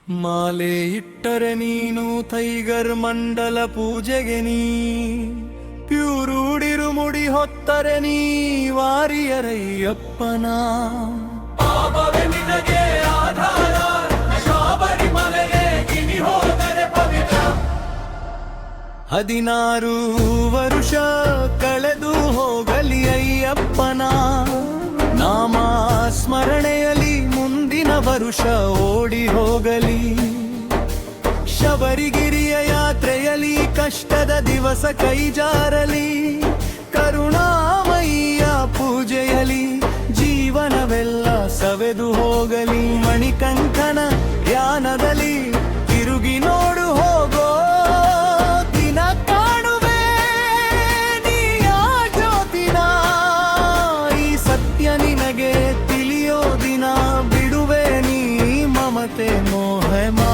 ಮಾಲೆ ಇಟ್ಟರೆ ನೀನು ಟೈಗರ್ ಮಂಡಲ ಪೂಜೆಗೆ ನೀ ಪ್ಯೂರೂಡಿರು ಮುಡಿ ಹೊತ್ತರೆ ನೀ ವಾರಿಯರಯ್ಯಪ್ಪನ ಪಾಪವೇ ನಿನಗೆ ಆಧಾರ ಶಬರಿಮಲೆಗೆ ಗಿನಿ ಹೋದರೆ ಪವಿತ್ರ 16 ವರುಷ ಕಳೆದು ಹೋಗಲಿ ಅಯ್ಯಪ್ಪನ ನಾಮ ಸ್ಮರಣೆಯಲ್ಲಿ ಮುಂದಿನ ವರುಷ ಓಡಿ ಹೋಗಲಿ ಶಬರಿಗಿರಿಯ ಯಾತ್ರೆಯಲ್ಲಿ ಕಷ್ಟದ ದಿವಸ ಕೈಜಾರಲಿ ಕರುಣಾಮಯ್ಯ ಪೂಜೆಯಲಿ ಜೀವನವೆಲ್ಲ ಸವೆದು ಹೋಗಲಿ ಮಣಿಕಂಠನ ಧ್ಯಾನದಲ್ಲಿ ತಿರುಗಿ ನೋಡು ಹೋಗೋ ದಿನ ಕಾಣುವೆ ನೀಯ ಜ್ಯೋತಿನ ಈ ಸತ್ಯ ನಿನಗೆ ತಿಳಿಯೋ ದಿನ ಬಿಡುವೆ ನೀ ಮಮತೆ ಮೋಹಮಾ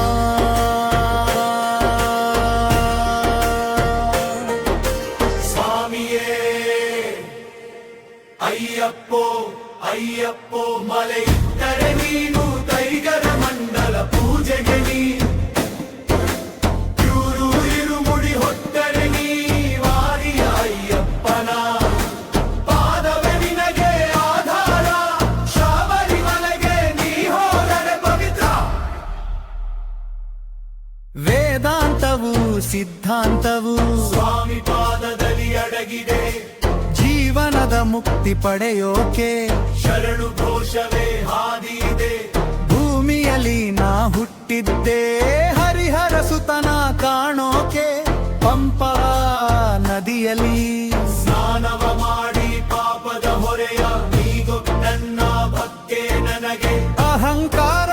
ಅಯ್ಯಪ್ಪೋ ಅಯ್ಯಪ್ಪೋ ಮಲೆ ಇಟ್ಟರೆ ನೀನು ಟೈಗರ ಮಂಡಲ ಪೂಜೆಗೆ ನೀ ಪ್ಯೂರು ಇರುಮುಡಿ ಹೊತ್ತರೆ ನೀ ವಾರಿಯ ಅಯ್ಯಪ್ಪನ ಪಾದವೇ ನಿನಗೆ ಆಧಾರ ಶಬರಿಮಲೆಗೆ ನೀ ಹೋದರೆ ಪವಿತ್ರ ವೇದಾಂತವು ಸಿದ್ಧಾಂತವು ಸ್ವಾಮಿ ಪಾದದಲ್ಲಿ ಅಡಗಿದೆ ಜೀವನದ ಮುಕ್ತಿ ಪಡೆಯೋಕೆ ಶರಣು ಘೋಷವೇ ಹಾದಿ ಇದೆ ಭೂಮಿಯಲ್ಲಿ ನಾ ಹುಟ್ಟಿದ್ದೆ ಹರಿಹರ ಸುತನ ಕಾಣೋಕೆ ಪಂಪಾ ನದಿಯಲ್ಲಿ ಸ್ನಾನವ ಮಾಡಿ ಪಾಪದ ಹೊರೆಯ ನೀಗೊ ನನ್ನ ಭಕ್ತೆ ನನಗೆ ಅಹಂಕಾರ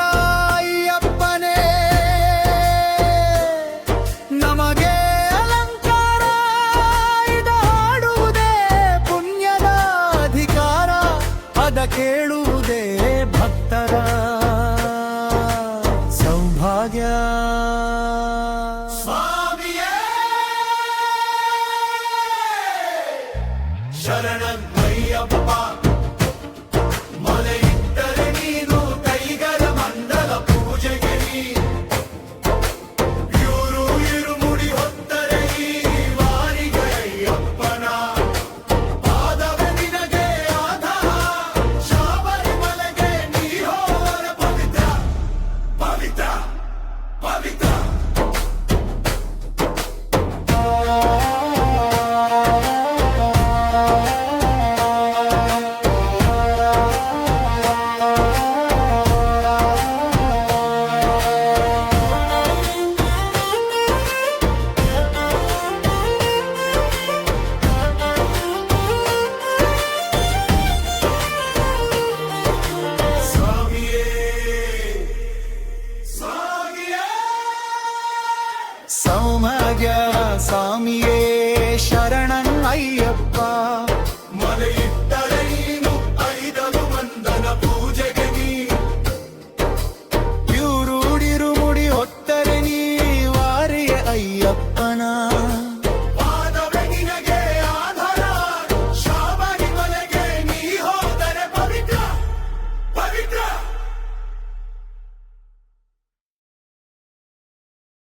ಅಯ್ಯಪ್ಪನೇ ನಮಗೆ ಕೇಳುವುದೇ ಭಕ್ತರ ಸೌಭಾಗ್ಯ ಸ್ವಾಮಿಯೇ ಶರಣಯ್ಯಪ್ಪ ಮಲೆ ಇಟ್ಟರೆ ನೀನು ಟೈಗರ ಮಂಡಲ ಪೂಜೆಗೆ ನೀ